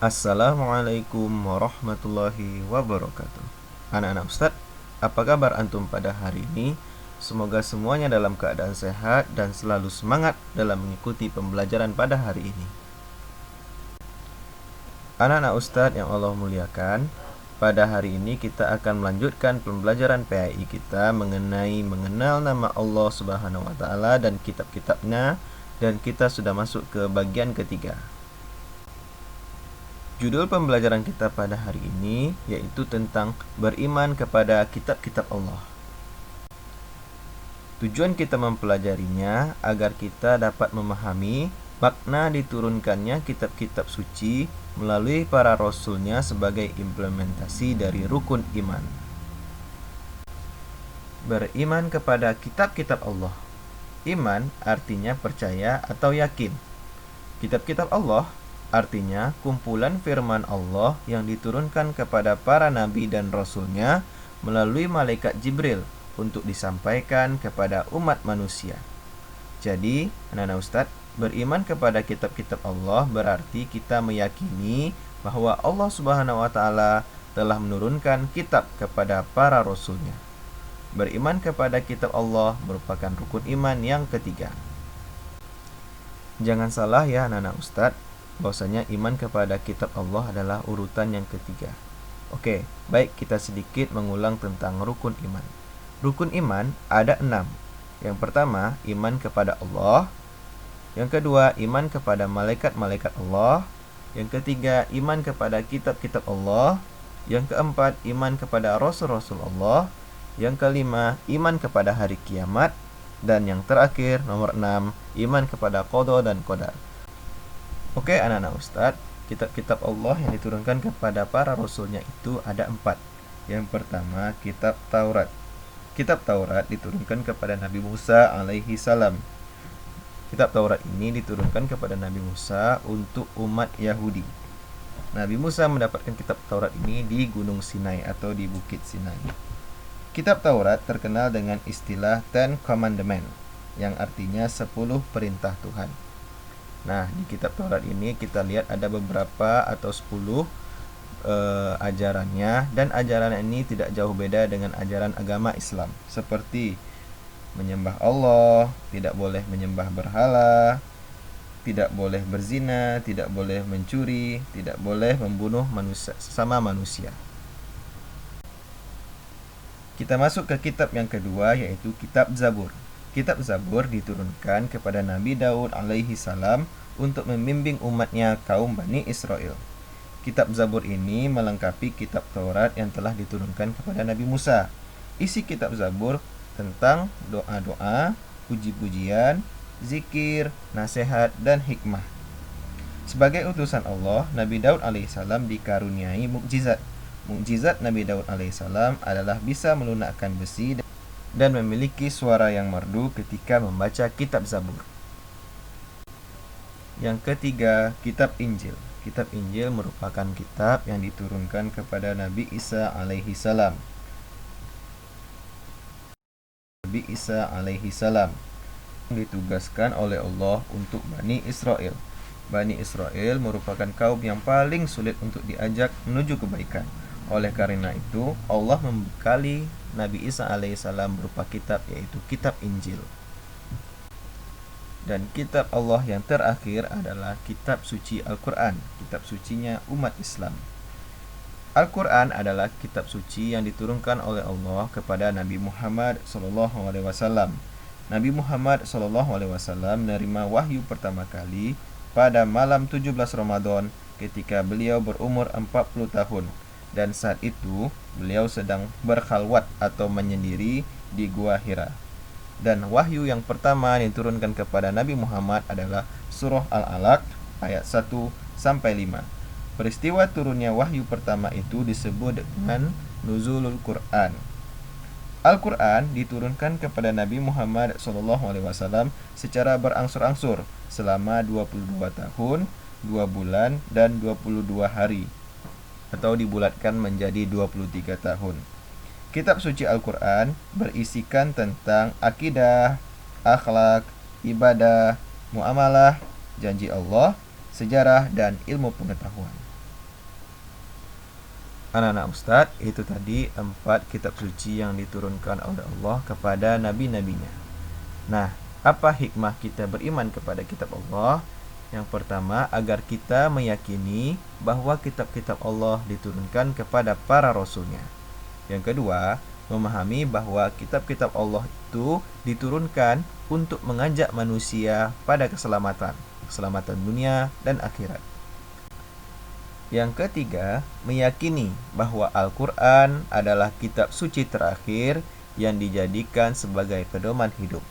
Assalamualaikum warahmatullahi wabarakatuh. Anak-anak Ustadz, apa kabar antum pada hari ini? Semoga semuanya dalam keadaan sehat dan selalu semangat dalam mengikuti pembelajaran pada hari ini. Anak-anak Ustadz yang Allah muliakan, pada hari ini kita akan melanjutkan pembelajaran PAI kita mengenal nama Allah Subhanahu wa taala dan kitab-kitabnya, dan kita sudah masuk ke bagian ketiga. Judul pembelajaran kita pada hari ini yaitu tentang beriman kepada kitab-kitab Allah. Tujuan kita mempelajarinya agar kita dapat memahami makna diturunkannya kitab-kitab suci melalui para rasulnya sebagai implementasi dari rukun iman. Beriman kepada kitab-kitab Allah. Iman artinya percaya atau yakin. Kitab-kitab Allah artinya kumpulan firman Allah yang diturunkan kepada para nabi dan rasulnya melalui malaikat Jibril untuk disampaikan kepada umat manusia. Jadi, anak-anak Ustadz, beriman kepada kitab-kitab Allah berarti kita meyakini bahwa Allah Subhanahu wa taala telah menurunkan kitab kepada para rasulnya. Beriman kepada kitab Allah merupakan rukun iman yang ketiga. Jangan salah ya anak-anak Ustadz, bahwasanya iman kepada kitab Allah adalah urutan yang ketiga. Oke, baik, kita sedikit mengulang tentang rukun iman. Rukun iman ada 6. Yang pertama, iman kepada Allah. Yang kedua, iman kepada malaikat-malaikat Allah. Yang ketiga, iman kepada kitab-kitab Allah. Yang keempat, iman kepada rasul-rasul Allah. Yang kelima, iman kepada hari kiamat. Dan yang terakhir, nomor 6, iman kepada qada dan qadar. Oke anak-anak Ustadz, kitab-kitab Allah yang diturunkan kepada para rasulnya itu ada 4. Yang pertama, kitab Taurat. Kitab Taurat diturunkan kepada Nabi Musa alaihi salam. Kitab Taurat ini diturunkan kepada Nabi Musa untuk umat Yahudi. Nabi Musa mendapatkan kitab Taurat ini di Gunung Sinai atau di Bukit Sinai. Kitab Taurat terkenal dengan istilah Ten Commandments, yang artinya 10 perintah Tuhan. Nah, di kitab Taurat ini kita lihat ada beberapa atau 10 ajarannya, dan ajaran ini tidak jauh beda dengan ajaran agama Islam, seperti menyembah Allah, tidak boleh menyembah berhala, tidak boleh berzina, tidak boleh mencuri, tidak boleh membunuh sesama manusia. Kita masuk ke kitab yang kedua, yaitu kitab Zabur. Kitab Zabur diturunkan kepada Nabi Daud alaihi salam untuk membimbing umatnya kaum Bani Israel. Kitab Zabur ini melengkapi kitab Taurat yang telah diturunkan kepada Nabi Musa. Isi kitab Zabur tentang doa-doa, puji-pujian, zikir, nasihat, dan hikmah. Sebagai utusan Allah, Nabi Daud alaihissalam dikaruniai mukjizat. Mukjizat Nabi Daud alaihissalam adalah bisa melunakkan besi dan memiliki suara yang merdu ketika membaca kitab Zabur. Yang ketiga, kitab Injil. Kitab Injil merupakan kitab yang diturunkan kepada Nabi Isa alaihi salam. Nabi Isa alaihi salam ditugaskan oleh Allah untuk Bani Israel. Bani Israel merupakan kaum yang paling sulit untuk diajak menuju kebaikan. Oleh karena itu, Allah membekali Nabi Isa alaihissalam berupa kitab, yaitu kitab Injil. Dan kitab Allah yang terakhir adalah kitab suci Al-Quran, kitab sucinya umat Islam. Al-Quran adalah kitab suci yang diturunkan oleh Allah kepada Nabi Muhammad SAW. Nabi Muhammad SAW menerima wahyu pertama kali pada malam 17 Ramadan ketika beliau berumur 40 tahun. Dan saat itu beliau sedang berkhalwat atau menyendiri di Gua Hira. Dan wahyu yang pertama yang diturunkan kepada Nabi Muhammad adalah surah Al-Alaq ayat 1-5. Peristiwa turunnya wahyu pertama itu disebut dengan Nuzulul Quran. Al-Quran diturunkan kepada Nabi Muhammad SAW secara berangsur-angsur selama 22 tahun, 2 bulan, dan 22 hari, atau dibulatkan menjadi 23 tahun. Kitab suci Al-Quran berisikan tentang akidah, akhlak, ibadah, muamalah, janji Allah, sejarah, dan ilmu pengetahuan. anak-anak Ustadz, itu tadi 4 kitab suci yang diturunkan oleh Allah kepada nabi-nabinya. Nah, apa hikmah kita beriman kepada kitab Allah? Yang pertama, agar kita meyakini bahwa kitab-kitab Allah diturunkan kepada para rasulnya. Yang kedua, memahami bahwa kitab-kitab Allah itu diturunkan untuk mengajak manusia pada keselamatan dunia dan akhirat. Yang ketiga, meyakini bahwa Al-Quran adalah kitab suci terakhir yang dijadikan sebagai pedoman hidup.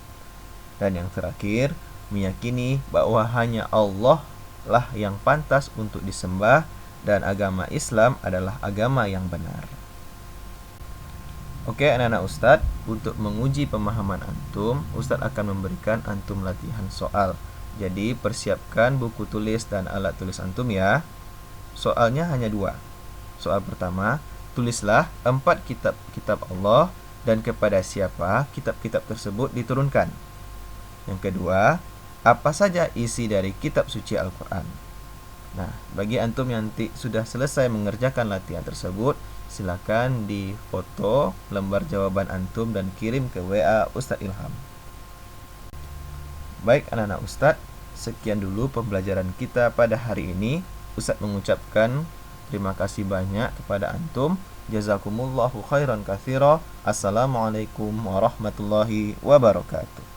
Dan yang terakhir, meyakini bahwa hanya Allah lah yang pantas untuk disembah dan agama Islam adalah agama yang benar. Oke anak-anak Ustadz, untuk menguji pemahaman antum, Ustadz akan memberikan antum latihan soal. Jadi persiapkan buku tulis dan alat tulis antum ya. Soalnya hanya 2. Soal pertama, tulislah 4 kitab Allah dan kepada siapa kitab-kitab tersebut diturunkan. Yang kedua, apa saja isi dari kitab suci Al-Quran. Nah, bagi antum yang nanti sudah selesai mengerjakan latihan tersebut, silakan difoto lembar jawaban antum dan kirim ke WA Ustadz Ilham. Baik anak-anak Ustadz, sekian dulu pembelajaran kita pada hari ini. Ustadz mengucapkan terima kasih banyak kepada antum. Jazakumullahu khairan katsira. Assalamualaikum warahmatullahi wabarakatuh.